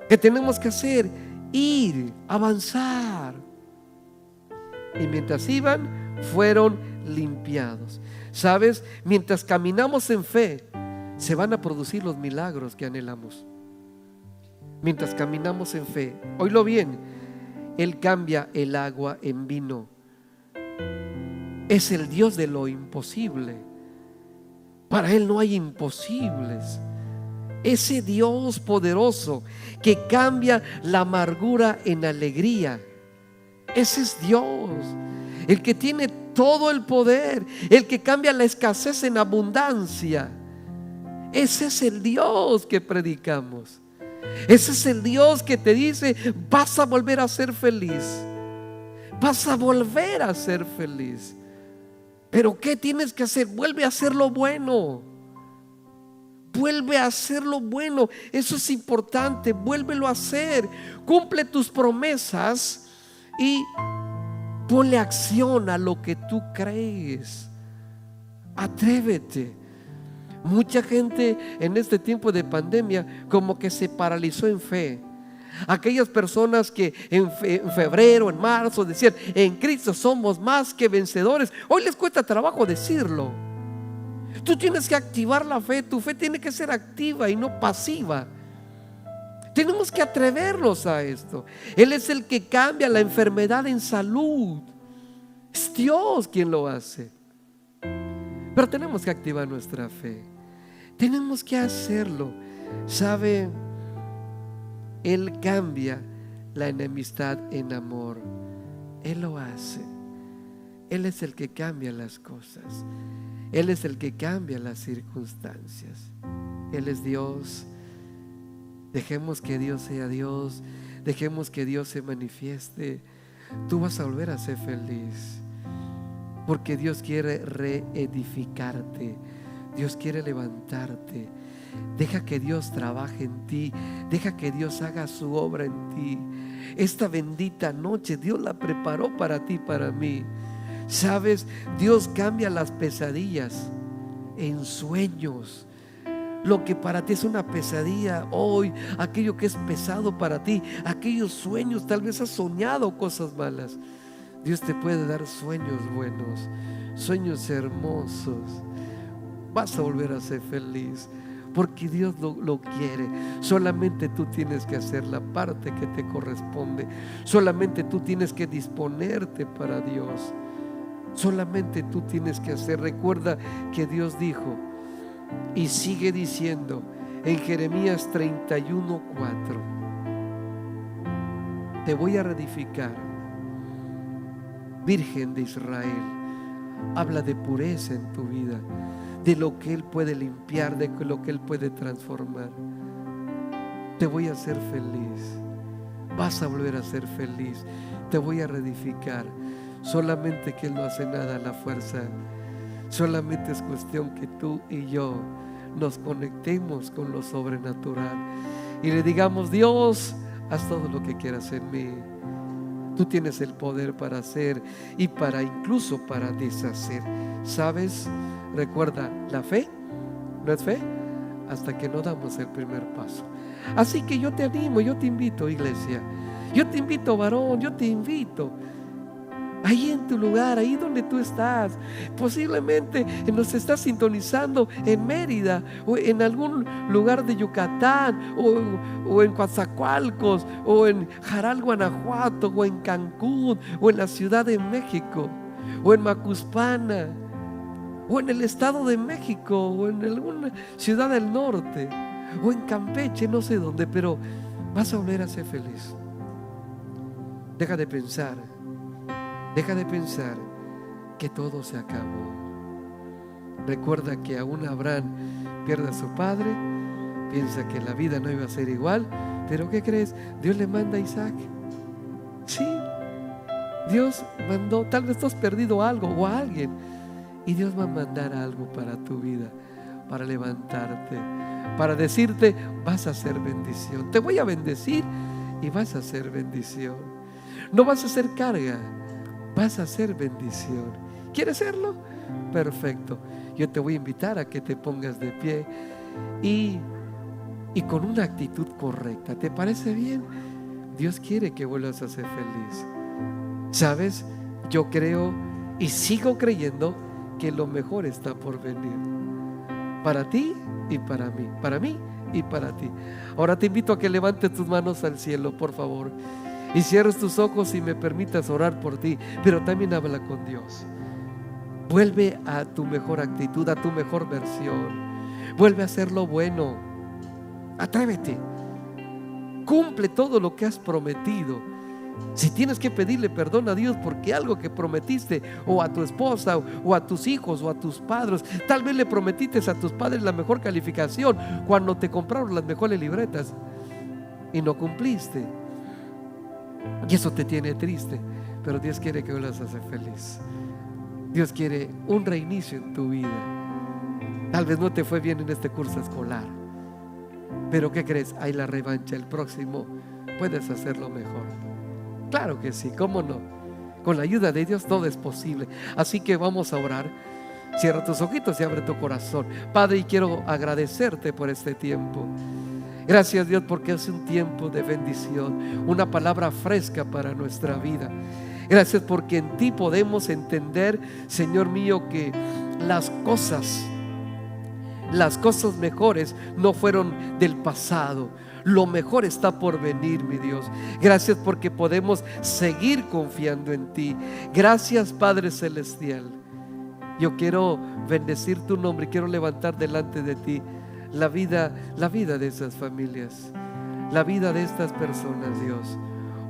¿Qué tenemos que hacer? Ir, avanzar. Y mientras iban, fueron limpiados. ¿Sabes? Mientras caminamos en fe, se van a producir los milagros que anhelamos. Mientras caminamos en fe, oílo bien, Él cambia el agua en vino. Es el Dios de lo imposible. Para Él no hay imposibles. Ese Dios poderoso que cambia la amargura en alegría, ese es Dios. el que tiene todo el poder, el que cambia la escasez en abundancia. Ese es el Dios que predicamos. Ese es el Dios que te dice: vas a volver a ser feliz, vas a volver a ser feliz. Pero ¿qué tienes que hacer? Vuelve a hacer lo bueno. Vuelve a hacer lo bueno. Eso es importante. Vuélvelo a hacer. Cumple tus promesas y ponle acción a lo que tú crees. Atrévete. Mucha gente en este tiempo de pandemia como que se paralizó en fe. Aquellas personas que en febrero, en marzo decían: en Cristo somos más que vencedores, hoy les cuesta trabajo decirlo. Tú tienes que activar la fe. Tu fe tiene que ser activa y no pasiva. Tenemos que atrevernos a esto. Él es el que cambia la enfermedad en salud. Es Dios quien lo hace. Pero tenemos que activar nuestra fe. Tenemos que hacerlo. ¿Sabe? Él cambia la enemistad en amor. Él lo hace. Él es el que cambia las cosas. Él es el que cambia las circunstancias. Él es Dios. Dejemos que Dios sea Dios. Dejemos que Dios se manifieste. Tú vas a volver a ser feliz, porque Dios quiere reedificarte. Dios quiere levantarte. Deja que Dios trabaje en ti. Deja que Dios haga su obra en ti. Esta bendita noche Dios la preparó para ti, para mí. ¿Sabes? Dios cambia las pesadillas en sueños. Lo que para ti es una pesadilla hoy, aquello que es pesado para ti, aquellos sueños, tal vez has soñado cosas malas. Dios te puede dar sueños buenos, sueños hermosos. Vas a volver a ser feliz, porque Dios lo quiere. Solamente tú tienes que hacer la parte que te corresponde. Solamente tú tienes que disponerte para Dios. Solamente tú tienes que hacer. Recuerda que Dios dijo, y sigue diciendo en Jeremías 31:4: te voy a reedificar, Virgen de Israel. Habla de pureza en tu vida, de lo que Él puede limpiar, de lo que Él puede transformar. Te voy a hacer feliz. Vas a volver a ser feliz. Te voy a reedificar. Solamente que Él no hace nada a la fuerza. Solamente es cuestión que tú y yo nos conectemos con lo sobrenatural y le digamos: Dios, haz todo lo que quieras en mí. Tú tienes el poder para hacer y para incluso para deshacer. ¿Sabes? Recuerda, la fe no es fe hasta que no damos el primer paso. Así que yo te animo, yo te invito, iglesia. Yo te invito, varón, yo te invito. Ahí en tu lugar, ahí donde tú estás, posiblemente nos estás sintonizando en Mérida o en algún lugar de Yucatán o en Coatzacoalcos o en Jaral, Guanajuato o en Cancún o en la Ciudad de México o en Macuspana o en el Estado de México o en alguna ciudad del norte o en Campeche, no sé dónde, pero vas a volver a ser feliz. Deja de pensar que todo se acabó. Recuerda que aún Abraham pierde a su padre, piensa que la vida no iba a ser igual, pero ¿qué crees? Dios le manda a Isaac. Sí, Dios mandó. Tal vez tú has perdido algo o a alguien, y Dios va a mandar algo para tu vida, para levantarte, para decirte: vas a ser bendición. Te voy a bendecir y vas a ser bendición. No vas a ser carga, vas a ser bendición. ¿Quieres serlo? Perfecto. Yo te voy a invitar a que te pongas de pie y con una actitud correcta. ¿Te parece bien? Dios quiere que vuelvas a ser feliz. ¿Sabes? Yo creo y sigo creyendo que lo mejor está por venir. Para ti y para mí. Para mí y para ti. Ahora te invito a que levantes tus manos al cielo, por favor, y cierres tus ojos y me permitas orar por ti, pero también habla con Dios. Vuelve a tu mejor actitud, a tu mejor versión. Vuelve a hacer lo bueno. Atrévete. Cumple todo lo que has prometido Si tienes que pedirle perdón a Dios porque algo que prometiste, o a tu esposa, o a tus hijos, o a tus padres, tal vez le prometiste a tus padres la mejor calificación cuando te compraron las mejores libretas y no cumpliste, y eso te tiene triste. Pero Dios quiere que las hace feliz. Dios quiere un reinicio en tu vida. Tal vez no te fue bien en este curso escolar, pero ¿qué crees? Hay la revancha. El próximo puedes hacerlo mejor. Claro que sí, ¿cómo no? Con la ayuda de Dios todo es posible. Así que vamos a orar. Cierra tus ojitos y abre tu corazón. Padre, y quiero agradecerte por este tiempo. Gracias, Dios, porque es un tiempo de bendición, una palabra fresca para nuestra vida. Gracias porque en ti podemos entender, Señor mío, que las cosas mejores no fueron del pasado. Lo mejor está por venir, mi Dios. Gracias porque podemos seguir confiando en ti. Gracias, Padre Celestial. Yo quiero bendecir tu nombre, quiero levantar delante de ti la vida de esas familias, la vida de estas personas, Dios.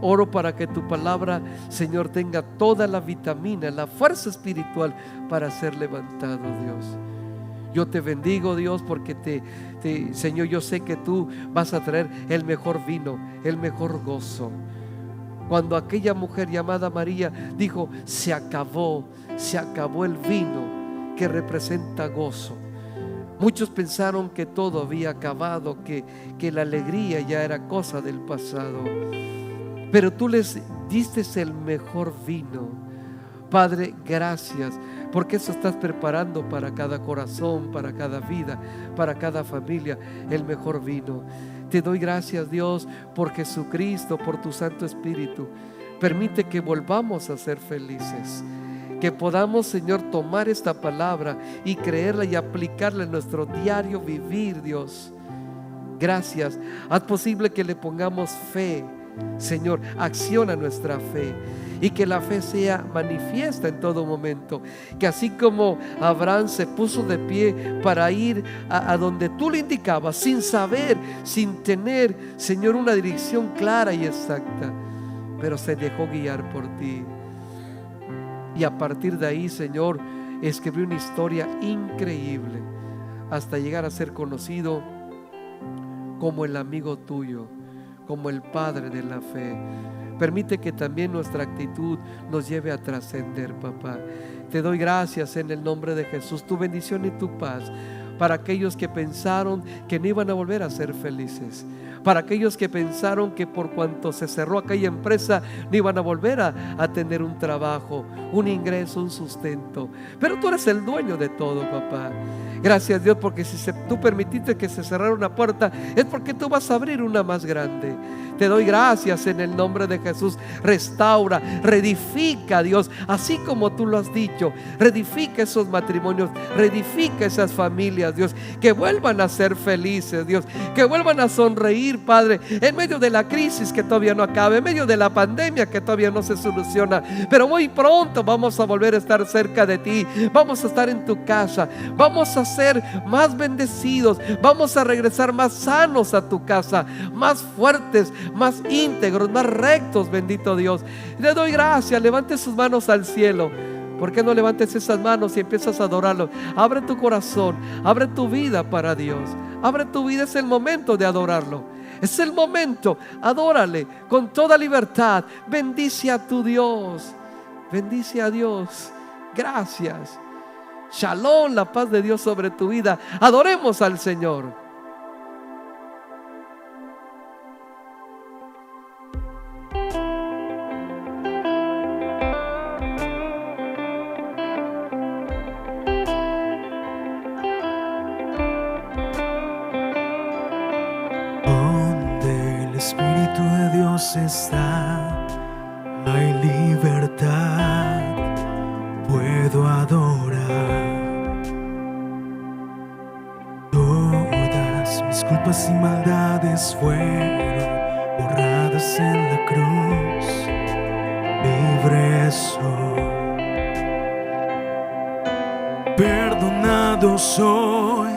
Oro para que tu palabra, Señor, tenga toda la vitamina, la fuerza espiritual para ser levantado, Dios. Yo te bendigo, Dios, porque Señor, yo sé que tú vas a traer el mejor vino, el mejor gozo. Cuando aquella mujer llamada María dijo: se acabó el vino que representa gozo. Muchos pensaron que todo había acabado, que la alegría ya era cosa del pasado, pero tú les diste el mejor vino. Padre, gracias, porque eso estás preparando para cada corazón, para cada vida, para cada familia, el mejor vino. Te doy gracias, Dios, por Jesucristo, por tu Santo Espíritu. Permite que volvamos a ser felices, que podamos, Señor, tomar esta palabra y creerla y aplicarla en nuestro diario vivir, Dios. Gracias. Haz posible que le pongamos fe, Señor. Acciona nuestra fe y que la fe sea manifiesta en todo momento. Que así como Abraham se puso de pie para ir a donde tú le indicabas, sin saber, sin tener, Señor, una dirección clara y exacta, pero se dejó guiar por ti. Y a partir de ahí, Señor, escribió una historia increíble hasta llegar a ser conocido como el amigo tuyo, como el Padre de la fe. Permite que también nuestra actitud nos lleve a trascender, papá. Te doy gracias en el nombre de Jesús, tu bendición y tu paz para aquellos que pensaron que no iban a volver a ser felices, para aquellos que pensaron que por cuanto se cerró aquella empresa no iban a volver a tener un trabajo, un ingreso, un sustento. Pero tú eres el dueño de todo, papá. Gracias, Dios, porque si tú permitiste que se cerrara una puerta, es porque tú vas a abrir una más grande. Te doy gracias en el nombre de Jesús. Restaura, reedifica, Dios, así como tú lo has dicho. Reedifica esos matrimonios, reedifica esas familias, Dios, que vuelvan a ser felices, Dios, que vuelvan a sonreír, Padre, en medio de la crisis que todavía no acaba, en medio de la pandemia que todavía no se soluciona, pero muy pronto vamos a volver a estar cerca de ti, vamos a estar en tu casa, vamos a ser más bendecidos, vamos a regresar más sanos a tu casa, más fuertes, más íntegros, más rectos, bendito Dios. Le doy gracias. Levante sus manos al cielo. ¿Por qué no levantes esas manos y empiezas a adorarlo? Abre tu corazón, abre tu vida para Dios. Abre tu vida, es el momento de adorarlo. Es el momento, adórale con toda libertad. Bendice a tu Dios, bendice a Dios. Gracias. Shalom, la paz de Dios sobre tu vida. Adoremos al Señor. Está, hay libertad, puedo adorar. Todas mis culpas y maldades fueron borradas en la cruz. Libre soy, perdonado soy,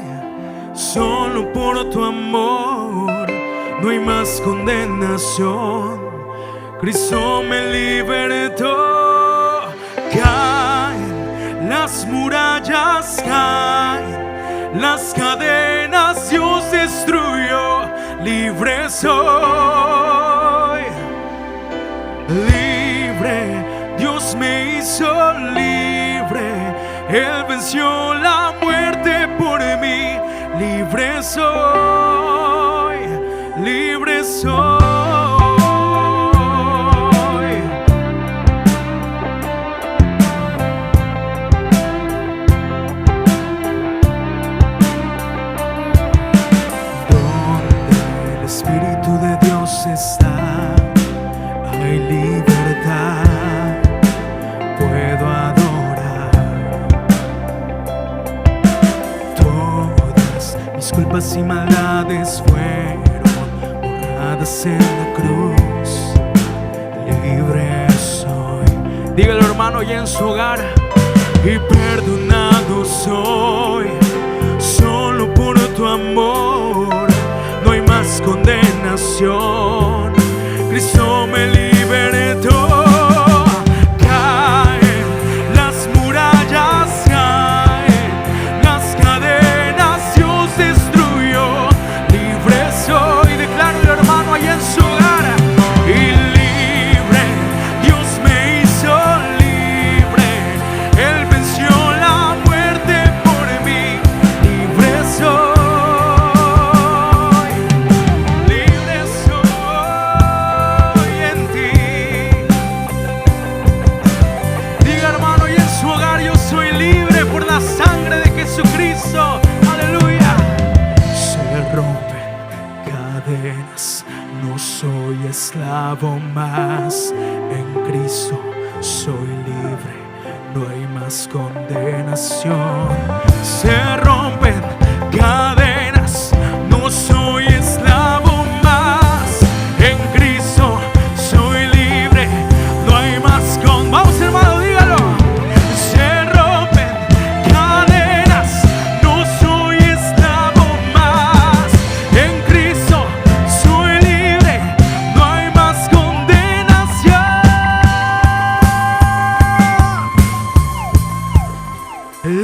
solo por tu amor. No hay más condenación, Cristo me libertó. Caen las murallas, caen las cadenas, Dios destruyó. Libre soy, libre, Dios me hizo libre. Él venció la muerte por mí. Libre soy, libre soy. Espíritu de Dios está, hay libertad, puedo adorar. Todas mis culpas y maldades fueron borradas en la cruz. Libre soy, dígalo hermano, y en su hogar. Y perdonado soy, solo por tu amor. No hay más condenación. Cristo me libertó. Caen las murallas, caen las cadenas, Dios destruyó. Libre soy, declaro hermano allá en su hogar. Y libre, Dios me hizo libre. Él venció la muerte por mí. Libre soy. Sangre de Jesucristo, aleluya. Se rompen cadenas, no soy esclavo más. En Cristo soy libre, no hay más condenación. Se rompen cadenas, no soy esclavo más. En Cristo soy libre, no hay más condenación. Vamos hermano, dígalo.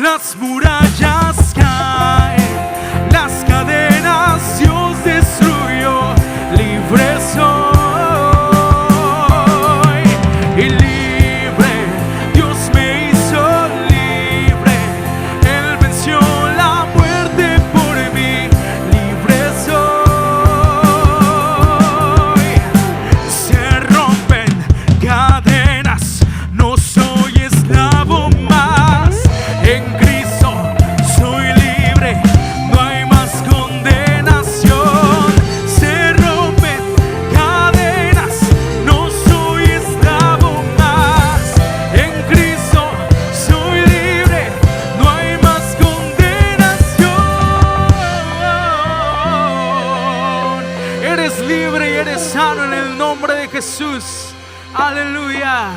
Las murallas caen, las cadenas Dios destruyó. Libre soy, y libre, Dios me hizo libre. Él venció la muerte por mí. Libre soy. Se rompen cadenas, no soy esclavo más. En Cristo soy libre, no hay más condenación. Se rompen cadenas, no soy esclavo más. En Cristo soy libre, no hay más condenación. Eres libre y eres sano en el nombre de Jesús. Aleluya.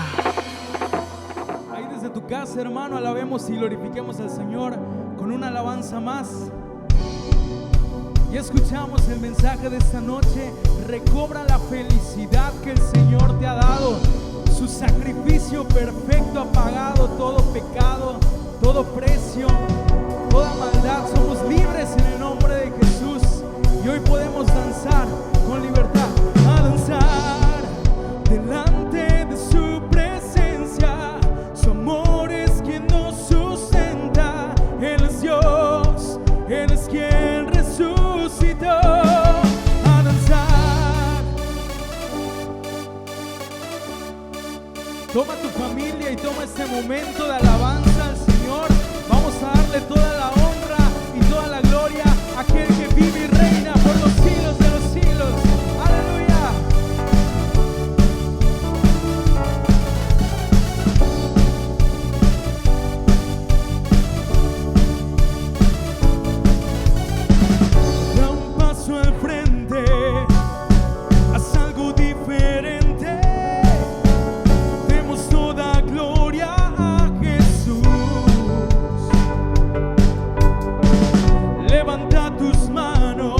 Desde tu casa, hermano, alabemos y glorifiquemos al Señor con una alabanza más. Y escuchamos el mensaje de esta noche. Recobra la felicidad que el Señor te ha dado. Su sacrificio perfecto ha pagado todo pecado, todo precio, toda maldad. Somos libres en el nombre de Jesús. Y hoy podemos danzar con libertad. A danzar delante de su presencia. Su amor es quien nos sustenta. Él es Dios, Él es quien resucitó. A danzar. Toma tu familia y toma este momento de alabanza al Señor. Vamos a darle toda la honra y toda la gloria a aquel que vive y reina por los siglos de los siglos. Aleluya. Al frente, haz algo diferente. Demos toda gloria a Jesús. Levanta tus manos.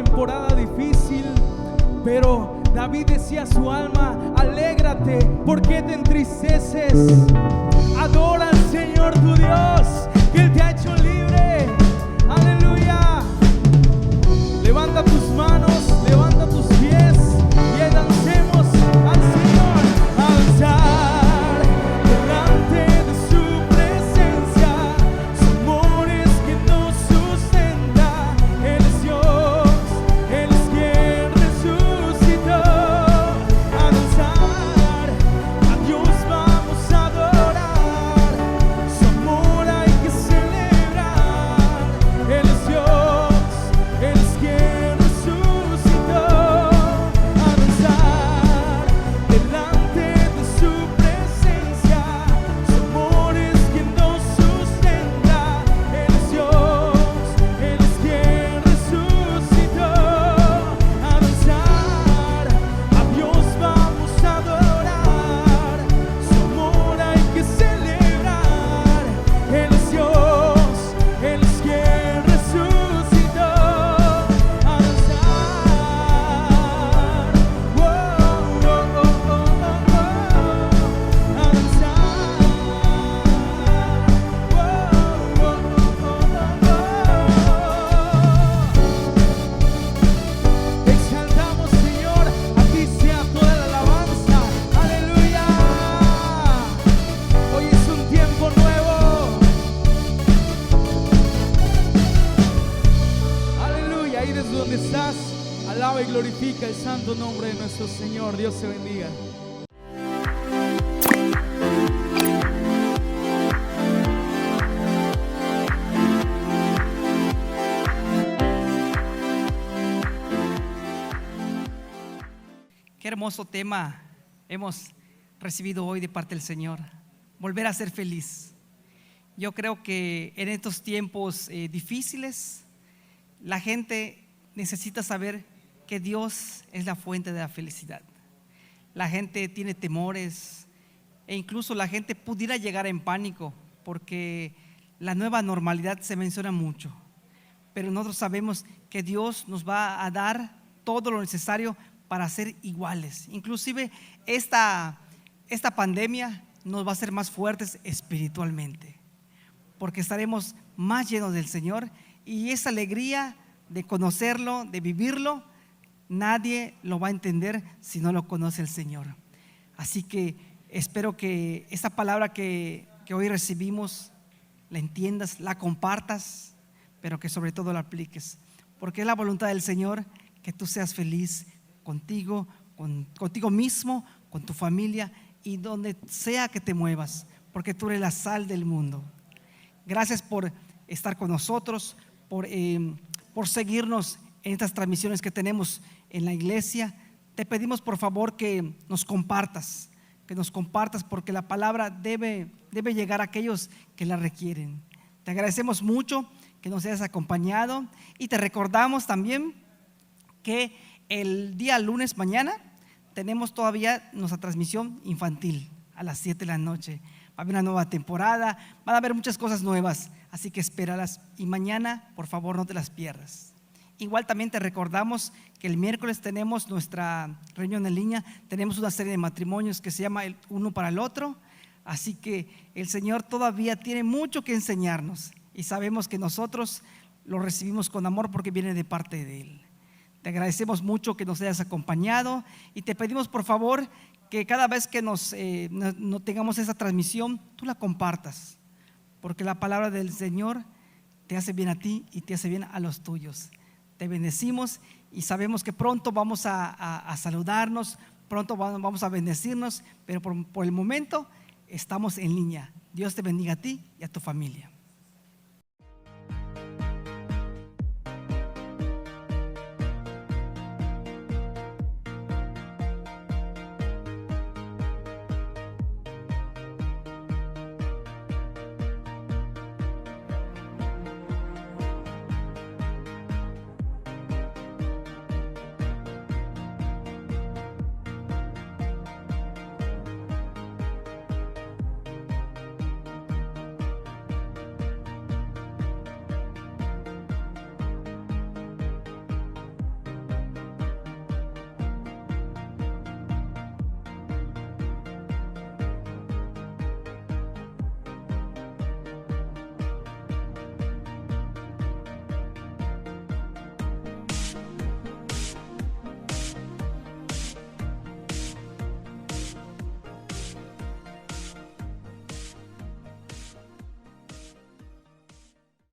temporada difícil, pero David decía a su alma: alégrate, ¿por qué te entristeces? Adora al Señor tu Dios, que Él te ha hecho libre. Aleluya. Levanta tus manos, levanta tus pies y dancemos al Señor. Alzar delante de su presencia, su amor es que nos sustenta. Él es Dios, Él es quien resucitó. A danzar, a Dios vamos a adorar, su amor hay que celebrar. Él es Dios, Él es quien resucitó. A danzar delante de su presencia, su amor es quien nos sustenta. Él es Dios, Él es quien resucitó. A danzar, a Dios vamos a adorar, su amor hay que celebrar. Él es Dios, Él es quien resucitó. A danzar, oh, oh, oh, oh, oh, oh. A danzar, oh, oh, oh, oh. Te exaltamos, Señor, a ti sea toda la alabanza. Aleluya. Hoy es un tiempo nuevo. Aleluya. Ahí desde donde estás, alaba y glorifica el santo nombre de nuestro Señor. Dios te bendiga. Qué hermoso tema hemos recibido hoy de parte del Señor. Volver a ser feliz. Yo creo que en estos tiempos difíciles, la gente necesita saber que Dios es la fuente de la felicidad. La gente tiene temores e incluso la gente pudiera llegar en pánico porque la nueva normalidad se menciona mucho. Pero nosotros sabemos que Dios nos va a dar todo lo necesario para ser iguales. Inclusive esta pandemia nos va a hacer más fuertes espiritualmente, porque estaremos más llenos del Señor, y esa alegría de conocerlo, de vivirlo, nadie lo va a entender si no lo conoce el Señor. Así que espero que esta palabra que hoy recibimos la entiendas, la compartas, pero que sobre todo la apliques, porque es la voluntad del Señor que tú seas feliz contigo, contigo mismo, con tu familia y donde sea que te muevas, porque tú eres la sal del mundo. Gracias por estar con nosotros, por seguirnos en estas transmisiones que tenemos en la iglesia. Te pedimos por favor que nos compartas, porque la palabra debe llegar a aquellos que la requieren. Te agradecemos mucho que nos hayas acompañado y te recordamos también que el día lunes mañana tenemos todavía nuestra transmisión infantil a las 7 de la noche. Va a haber una nueva temporada, van a haber muchas cosas nuevas, así que espéralas y mañana por favor no te las pierdas. Igual también te recordamos que el miércoles tenemos nuestra reunión en línea, tenemos una serie de matrimonios que se llama el uno para el otro, así que el Señor todavía tiene mucho que enseñarnos y sabemos que nosotros lo recibimos con amor porque viene de parte de Él. Te agradecemos mucho que nos hayas acompañado y te pedimos por favor que cada vez que no tengamos esa transmisión, tú la compartas, porque la palabra del Señor te hace bien a ti y te hace bien a los tuyos. Te bendecimos y sabemos que pronto vamos a saludarnos, pronto vamos a bendecirnos, pero por el momento estamos en línea. Dios te bendiga a ti y a tu familia.